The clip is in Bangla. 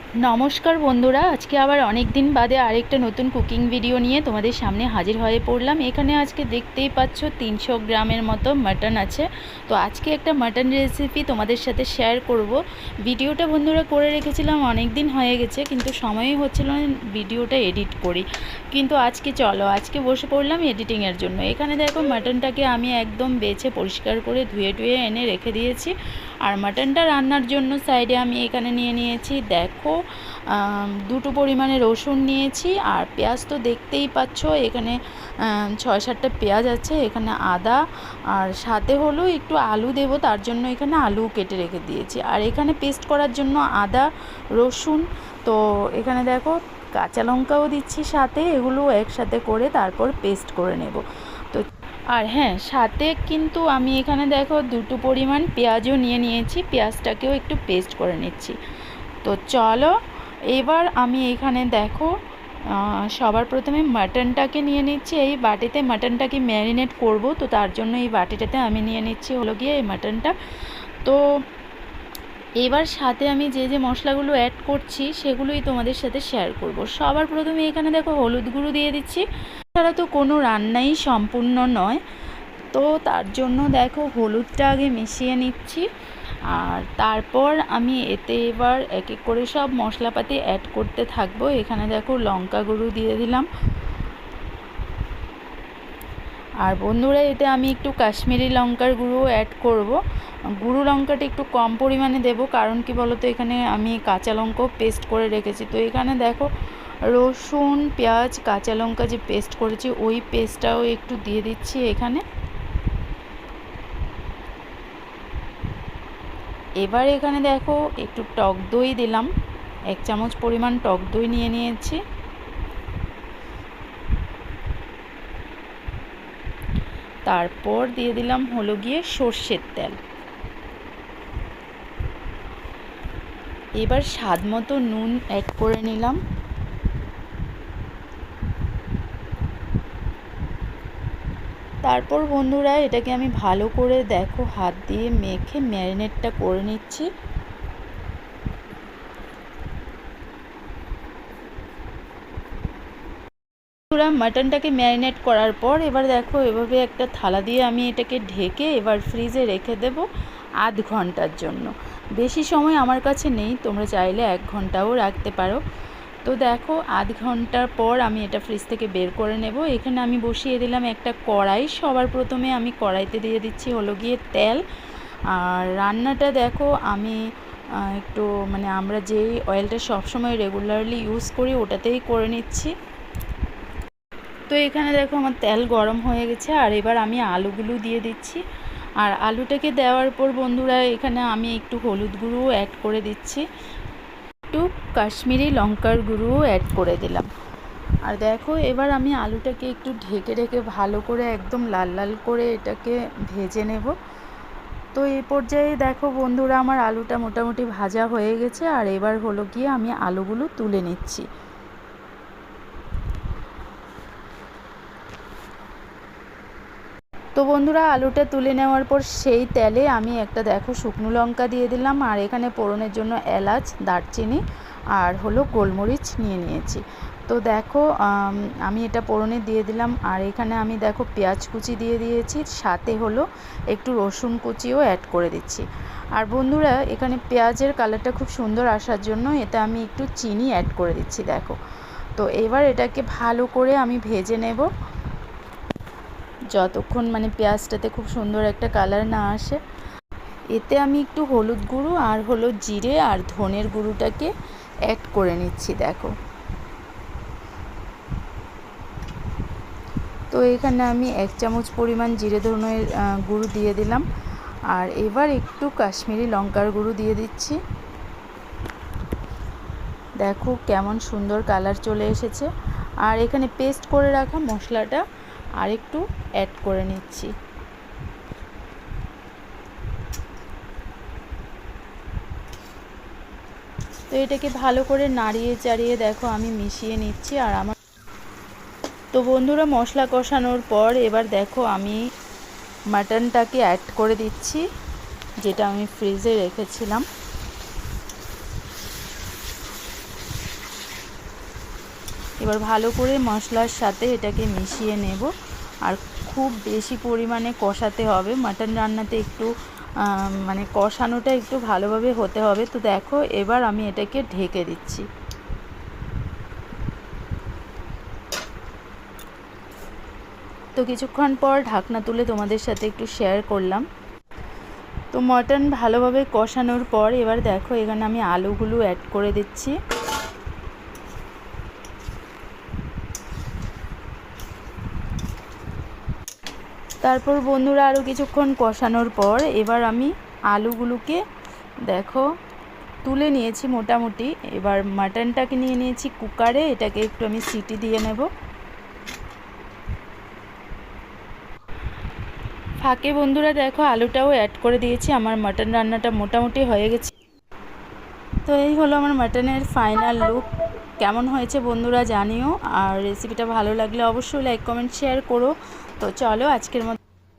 নমস্কার বন্ধুরা, আজকে আবার অনেক দিন বাদে আরেকটা নতুন কুকিং ভিডিও নিয়ে তোমাদের সামনে হাজির হয়ে পড়লাম। এখানে আজকে দেখতেই পাচ্ছ 300 গ্রামের মতো মাটন আছে। তো আজকে একটা মাটন রেসিপি তোমাদের সাথে শেয়ার করব। ভিডিওটা বন্ধুরা করে রেখেছিলাম, অনেক দিন হয়ে গেছে, কিন্তু সময়ই হচ্ছিল না ভিডিওটা এডিট করি। কিন্তু আজকে বসে পড়লাম এডিটিংয়ের জন্য। এখানে দেখো মাটনটাকে আমি একদম বেছে পরিষ্কার করে ধুয়ে এনে রেখে দিয়েছি। আর মাটনটা রান্নার জন্য সাইডে আমি এখানে নিয়ে নিয়েছি দেখো দুটো পরিমাণে রসুন নিয়েছি। আর পেঁয়াজ তো দেখতেই পাচ্ছ, এখানে 6-7টা পেঁয়াজ আছে, এখানে আদা, আর সাথে হলো একটু আলু দেব, তার জন্য এখানে আলু কেটে রেখে দিয়েছি। আর এখানে পেস্ট করার জন্য আদা রসুন, তো এখানে দেখো কাঁচা লঙ্কাও দিচ্ছি সাথে, এগুলো একসাথে করে তারপর পেস্ট করে নেব। তো আর হ্যাঁ, সাথে কিন্তু আমি এখানে দেখো দুটো পরিমাণ পেঁয়াজও নিয়ে নিয়েছি, পেঁয়াজটাকেও একটু পেস্ট করে নিচ্ছি। তো চলো এবার আমি এখানে দেখো সবার প্রথমে মাটনটাকে নিয়ে নিচ্ছি। এই বাটিতে মাটনটাকে ম্যারিনেট করব, তো তার জন্য এই বাটিটাতে আমি নিয়ে নিচ্ছি হলো গিয়ে এই মাটনটা। তো এবার সাথে আমি যে মশলাগুলো অ্যাড করছি সেগুলোই তোমাদের সাথে শেয়ার করব। সবার প্রথমে এখানে দেখো হলুদ গুঁড়ো দিয়ে দিচ্ছি। ছাড়া তো কোনো রান্নাই সম্পূর্ণ নয়, তো তার জন্য দেখো হলুদটা আগে মিশিয়ে নিচ্ছি। আর তারপর আমি এতে এবার এক এক করে সব মশলাপাতি অ্যাড করতে থাকবো। এখানে দেখো লঙ্কা গুঁড়ো দিয়ে দিলাম। আর বন্ধুরা, এতে আমি একটু কাশ্মীরি লঙ্কার গুঁড়ো অ্যাড করব। গুঁড়ো লঙ্কাটা একটু কম পরিমাণে দেব, কারণ কি বলো তো, এখানে আমি কাঁচা লঙ্কাও পেস্ট করে রেখেছি। তো এখানে দেখো রসুন পেঁয়াজ কাঁচা লঙ্কা যে পেস্ট করেছি ওই পেস্টটাও একটু দিয়ে দিচ্ছি এখানে। এবার এখানে দেখো একটু টক দই দিলাম, 1 চামচ পরিমাণ টক দই নিয়ে নিয়েছি। তারপর দিয়ে দিলাম হলো গিয়ে সর্ষের তেল। এবার স্বাদ মতো নুন অ্যাড করে নিলাম। তারপর বন্ধুরা, এটাকে আমি ভালো করে দেখো হাত দিয়ে মেখে ম্যারিনেটটা করে নিচ্ছি। মাটনটাকে ম্যারিনেট করার পর এবার দেখো এভাবে একটা থালা দিয়ে আমি এটাকে ঢেকে এবার ফ্রিজে রেখে দেব আধ ঘন্টার জন্য। বেশি সময় আমার কাছে নেই, তোমরা চাইলে 1 ঘন্টাও রাখতে পারো। তো দেখো আধ ঘন্টার পর আমি এটা ফ্রিজ থেকে বের করে নেব। এখানে আমি বসিয়ে দিলাম একটা কড়াই। সবার প্রথমে আমি কড়াইতে দিয়ে দিচ্ছি হলো গিয়ে তেল। আর রান্নাটা দেখো আমি একটু আমরা যেই অয়েলটা সবসময় রেগুলারলি ইউজ করি ওটাতেই করে নিচ্ছি। তো এখানে দেখো আমার তেল গরম হয়ে গেছে, আর এবার আমি আলুগুলো দিয়ে দিচ্ছি। আর আলুটাকে দেওয়ার পর বন্ধুরা, এখানে আমি একটু হলুদ গুঁড়ো অ্যাড করে দিচ্ছি, একটু কাশ্মীরি লঙ্কার গুঁড়োও অ্যাড করে দিলাম। আর দেখো এবার আমি আলুটাকে একটু ঢেকে ভালো করে একদম লাল লাল করে এটাকে ভেজে নেব। তো এই পর্যায়ে দেখো বন্ধুরা, আমার আলুটা মোটামুটি ভাজা হয়ে গেছে। আর এবার হলো গিয়ে আমি আলুগুলো তুলে নিচ্ছি। তো বন্ধুরা, আলুটা তুলে নেওয়ার পর সেই তেলে আমি একটা দেখো শুকনো লঙ্কা দিয়ে দিলাম। আর এখানে ফোড়নের জন্য এলাচ দারচিনি আর হলো গোলমরিচ নিয়ে নিয়েছি। তো দেখো আমি এটা ফোড়নে দিয়ে দিলাম। আর এখানে আমি দেখো পেঁয়াজ কুচি দিয়ে দিয়েছি, সাথে হলো একটু রসুন কুচিও অ্যাড করে দিচ্ছি। আর বন্ধুরা, এখানে পেঁয়াজের কালারটা খুব সুন্দর আসার জন্য এতে আমি একটু চিনি অ্যাড করে দিচ্ছি দেখো। তো এবার এটাকে ভালো করে আমি ভেজে নেব যতক্ষণ পেঁয়াজটাতে খুব সুন্দর একটা কালার না আসে। এতে আমি একটু হলুদ গুঁড়ো আর হলো জিরে আর ধনের গুঁড়োটাকে অ্যাড করে নিচ্ছি দেখো। তো এখানে আমি 1 চামচ পরিমাণ জিরে ধনের গুঁড়ো দিয়ে দিলাম। আর এবার একটু কাশ্মীরি লঙ্কার গুঁড়ো দিয়ে দিচ্ছি। দেখো কেমন সুন্দর কালার চলে এসেছে। আর এখানে পেস্ট করে রাখা মশলাটা আর একটু অ্যাড করে নিচ্ছি। তো এটাকে ভালো করে নাড়িয়ে চাড়িয়ে দেখো আমি মিশিয়ে নিচ্ছি। আর আমার তো বন্ধুরা, মশলা কষানোর পর এবার দেখো আমি মাটনটাকে অ্যাড করে দিচ্ছি, যেটা আমি ফ্রিজে রেখেছিলাম। এবার ভালো করে মশলার সাথে এটাকে মিশিয়ে নেব। আর খুব বেশি পরিমাণে কষাতে হবে, মাটন রান্নাতে একটু মানে কষানোটা একটু ভালোভাবে হতে হবে। তো দেখো এবার আমি এটাকে ঢেকে দিচ্ছি। তো কিছুক্ষণ পর ঢাকনা তুলে তোমাদের সাথে একটু শেয়ার করলাম। তো মটন ভালোভাবে কষানোর পর এবার দেখো এখানে আমি আলুগুলো অ্যাড করে দিচ্ছি। তারপর বন্ধুরা আরও কিছুক্ষণ কষানোর পর এবার আমি আলুগুলোকে দেখো তুলে নিয়েছি মোটামুটি। এবার মাটনটাকে নিয়ে নিয়েছি কুকারে, এটাকে একটু আমি সিটি দিয়ে নেব। ফাঁকে বন্ধুরা দেখো আলুটাও অ্যাড করে দিয়েছি। আমার মাটন রান্নাটা মোটামুটি হয়ে গেছে। তো এই হলো আমার মাটনের ফাইনাল লুক। কেমন হয়েছে বন্ধুরা জানিও, আর রেসিপিটা ভালো লাগলে অবশ্যই লাইক কমেন্ট শেয়ার করো। তো চলো আজকের মতো